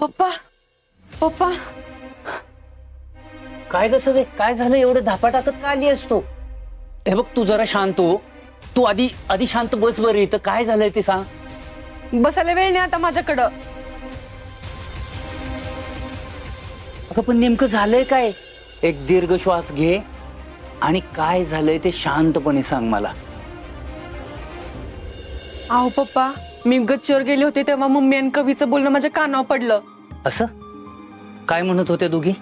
पप्पा पप्पा काय ग सवे, काय झालं? एवढं धापा टाकत का आली असतो? हे बघ, तू जरा शांत हो. तू आधी आधी शांत बस बरं. इथं काय झालंय ते सांग. बसायला वेळ नाही आता माझ्याकडं. अगं पण नेमकं झालंय काय? एक दीर्घ श्वास घे आणि काय झालंय ते शांतपणे सांग मला. आहो पप्पा, मी गच्चीवर गेले होते तेव्हा मम्मी आणि कवीचं बोलणं माझ्या कानावर पडलं. असं काय म्हणत होते दोघी?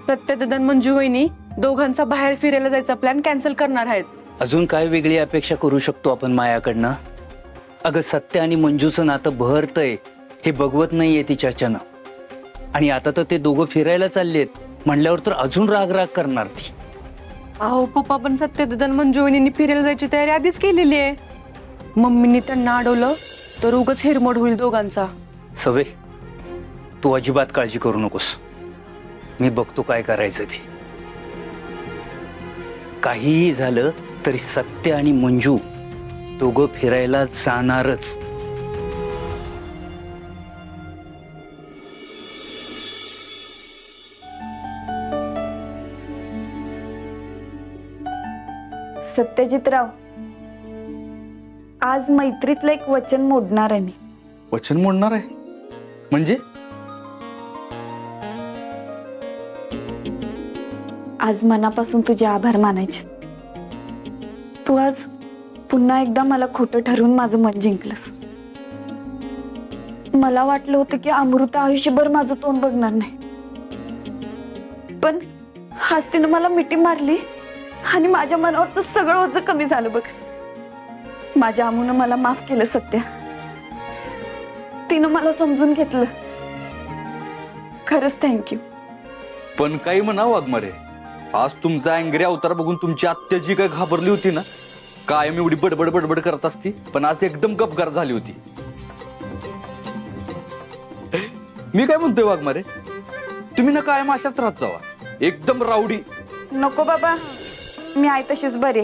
सत्यदादा आणि मंजू वहिनी दोघांचा बाहेर फिरायला जायचा प्लॅन कॅन्सल करणार आहेत. अजून काय वेगळी अपेक्षा करू शकतो आपण मायाकडनं? अगं सत्य आणि मंजूचं नातं बहरतंय हे बघवत नाहीये तिच्याच्यानं. आणि आता तर ते दोघं फिरायला चाललेत म्हणल्यावर तर अजून राग राग करणार ती. अहो पप्पा, पण सत्यदादा आणि मंजू वहिनी फिरायला जायची तयारी आधीच केलेली आहे. मम्मीने त्यांना अडवलं तर उगाच हिरमोड होईल दोघांचा. सवे, तू अजिबात काळजी करू नकोस. मी बघतो काय करायचं ते. काहीही झालं तरी सत्य आणि मंजू दोघं फिरायला जाणारच. सत्यजितराव, आज मैत्रीतलं एक वचन मोडणार आहे मी. वचन मोडणार आहे म्हणजे? आज मनापासून तुझे आभार मानायचे. तू आज पुन्हा एकदा मला खोटं ठरवून माझं मन जिंकलंस. मला वाटलं होतं की अमृता आयुष्यभर माझं तोंड बघणार नाही, पण आज तिनं मला मिठी मारली आणि माझ्या मनावरचं सगळं ओझं कमी झालं बघ. माझ्या अमूनं मला माफ केलं सत्य. तिनं मला समजून घेतलं. खरंच थँक्यू. पण काही म्हणा वाघमारे, आज तुमचा अँग्री अवतार बघून तुमची आत्या जी काय घाबरली होती ना, कायम एवढी बडबड बडबड करत असती, पण आज एकदम गपगार झाली होती. मी काय म्हणतोय वाघमारे, तुम्ही ना कायम अशाच राहत जावा, एकदम रावडी. नको बाबा, मी आहे तशीच बरे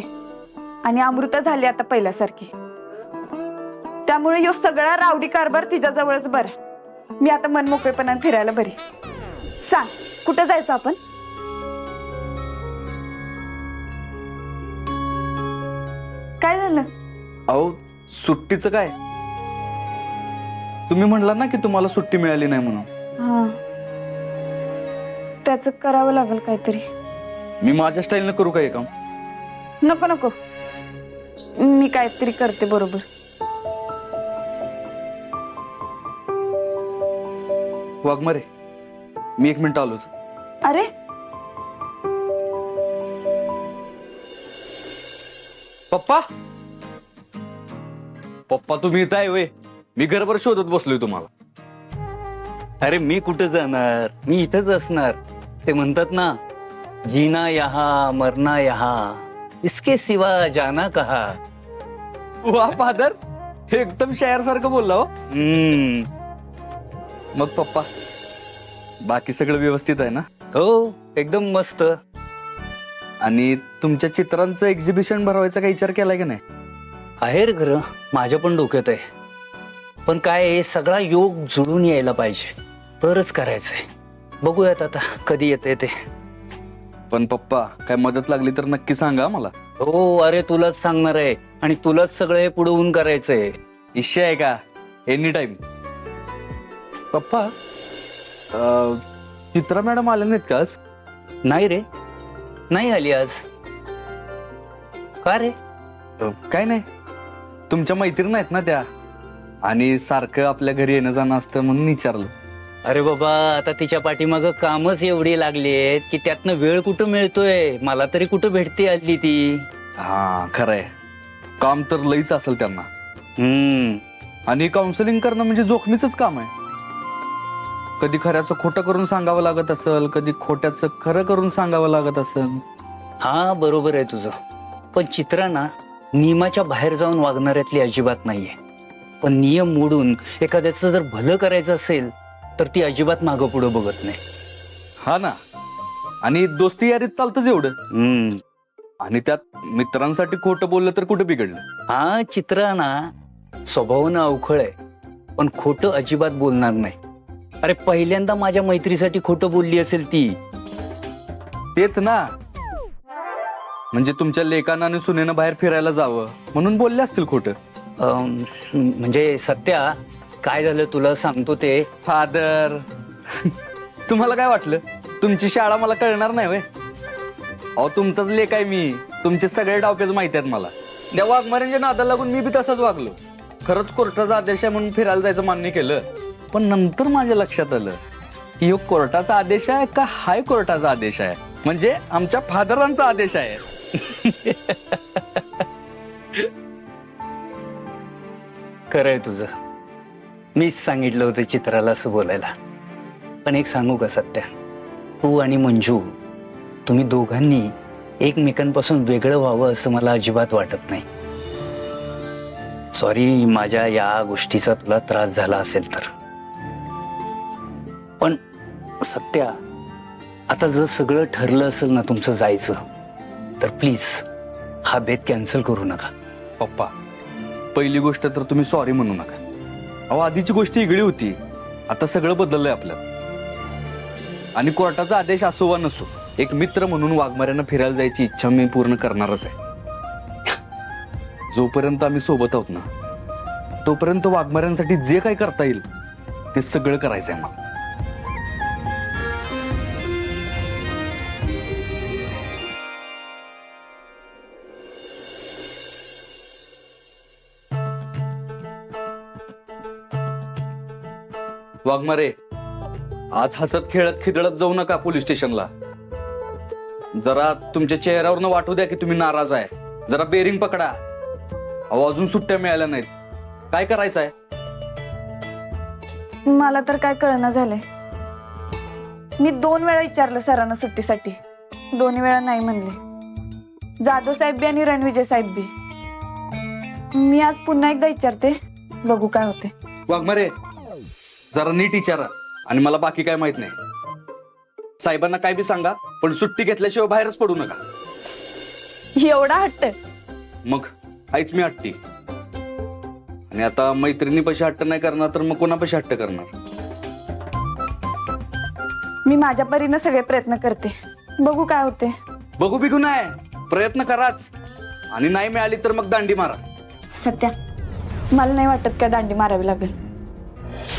आणि अमृता झाली आता पहिल्यासारखी. त्यामुळे यो सगळा रावडी कारभार तिच्या जवळच बरा. मी आता मनमोकळेपणाने फिरायला बरी. सांग, कुठं जायचं आपण? काय झालं? अहो सुट्टीचं काय? तुम्ही म्हणला ना की तुम्हाला सुट्टी मिळाली नाही म्हणून. हा, त्याच करावं लागेल काहीतरी. मी माझ्या स्टाईलनं करू काय काम? नको नको, मी काहीतरी करते बरोबर. वाघमारे, मी 1 मिनिट आलोच. अरे पप्पा, पप्पा तुम्ही इथं आहे वे? मी घरभर शोधत बसलोय तुम्हाला. अरे मी कुठं जाणार, मी इथंच असणार. ते म्हणतात ना, जीना यहाँ मरना यहाँ, इसके सिवा जाना कहा. वा फादर, एकदम शायर सारखं बोलला हो. मग पप्पा, बाकी सगळं व्यवस्थित आहे ना? हो, एकदम मस्त. आणि तुमच्या चित्रांचं एक्झिबिशन भरवायचा काही विचार केलाय की नाही? आहे रे खरं, माझ्या पण डोक्यात आहे. पण काय आहे, सगळा योग जुळून यायला पाहिजे, तरच करायचंय. बघूयात आता कधी येते ते. पण पप्पा, काय मदत लागली तर नक्की सांगा मला. हो, अरे तुलाच सांगणार आहे आणि तुलाच सगळं हे पुढे होऊन करायचंय. इश्य आहे का? Any time. पप्पा, चित्रा मॅडम आल्या नाहीत का आज? नाही रे, नाही आली आज. का रे? काय नाही, तुमच्या मैत्रीण आहेत ना त्या, आणि सारखं आपल्या घरी येणं जाणं असतं म्हणून विचारलं. अरे बाबा, आता तिच्या पाठीमागं कामच एवढी लागली आहेत की त्यातनं वेळ कुठं मिळतोय. मला तरी कुठं भेटते आली ती. हा खरंय, काम तर लईच असेल त्यांना. आणि काउन्सिलिंग करणं म्हणजे जोखमीच काम आहे. कधी खऱ्याचं खोटं करून सांगावं लागत असेल, कधी खोट्याचं खरं करून सांगावं लागत असेल. हा बरोबर आहे तुझं. पण चित्रा ना नियमाच्या बाहेर जाऊन वागणाऱ्यातली अजिबात नाहीये. पण नियम मोडून एखाद्याचं जर भलं करायचं असेल तर ती अजिबात मागं पुढं बघत नाही. हा ना, आणि दोस्ती यारीत चालतंच एवढं. आणि त्यात मित्रांसाठी खोटं बोललं तर कुठं बिघडलं? हा, चित्रा ना स्वभावानं अवखळ आहे, पण खोटं अजिबात बोलणार नाही. अरे पहिल्यांदा माझ्या मैत्रीसाठी खोटं बोलली असेल ती. तेच ना, म्हणजे तुमच्या लेकानं आणि सुनेनं बाहेर फिरायला जावं म्हणून बोलले असतील खोटं. म्हणजे सत्या, काय झालं तुला सांगतो ते. फादर, तुम्हाला काय वाटलं तुमची शाळा मला कळणार नाही व्हय? अहो तुमचाच लेक आहे मी, तुमचे सगळे डावपेच माहिती आहेत मला. त्या वाघमाऱ्यांच्या नादाला लागून मी बी तसंच वागलो. खरंच कोर्टाचा आदेश आहे म्हणून फिरायला जायचं मान्य केलं, पण नंतर माझ्या लक्षात आलं की ह्यो कोर्टाचा आदेश आहे का हायकोर्टाचा आदेश आहे, म्हणजे आमच्या फादरांचा आदेश आहे. खरंय तुझं, मीच सांगितलं होतं चित्राला असं बोलायला. पण एक सांगू का सत्या, तू आणि मंजू, तुम्ही दोघांनी एकमेकांपासून वेगळं व्हावं असं मला अजिबात वाटत नाही. सॉरी माझ्या या गोष्टीचा तुला त्रास झाला असेल तर. पण सत्या, आता जर सगळं ठरलं असेल ना तुमचं जायचं, तर प्लीज हा बेत कॅन्सल करू नका. पप्पा, पहिली गोष्ट तर तुम्ही सॉरी म्हणू नका. अहो आधीची गोष्ट वेगळी होती, आता सगळं बदललंय आपल्यात. आणि कोर्टाचा आदेश असो वा नसो, एक मित्र म्हणून वाघमाऱ्यांना फिरायला जायची इच्छा मी पूर्ण करणारच आहे. जोपर्यंत आम्ही सोबत आहोत ना, तोपर्यंत वाघमाऱ्यांसाठी जे काही करता येईल ते सगळं करायचंय मला. वाघमारे, आज हसत खेळत खिदळत जाऊ नका पोलीस स्टेशनला. जरा तुमच्या चेहऱ्यावरनं वाटू द्या की तुम्ही नाराज आहे. जरा बेरिंग पकडा. अहो अजून सुट्ट्या मिळाल्या नाहीत, काय करायचंय? मला तर काय कळना झालंय. मी 2 वेळा विचारलं सरांना सुट्टीसाठी, 2 वेळा नाही म्हणले. जाधव साहेब बी आणि रणविजय साहेब बी. मी आज पुन्हा एकदा विचारते, बघू काय होते. वाघमारे, जरा नीट विचारा आणि मला बाकी काय माहित नाही. साहेबांना काय बी सांगा, पण सुट्टी घेतल्याशिवाय बाहेरच पडू नका. एवढा हट्ट? मग आईच मी हट्टी. आणि आता मैत्रिणी पैसे हट्ट नाही करणार तर मग कोणा पैसे हट्ट करणार? मी माझ्या परीनं सगळे प्रयत्न करते, बघू काय होते. बघू बिघू नाही, प्रयत्न कराच. आणि नाही मिळाली तर मग दांडी मारा. सत्या, मला नाही वाटत काय दांडी मारावी लागेल.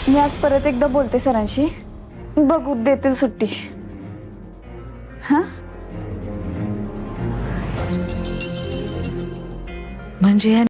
मी आज परत एकदा बोलते सरांशी, बघू देतील सुट्टी. हा, म्हणजे या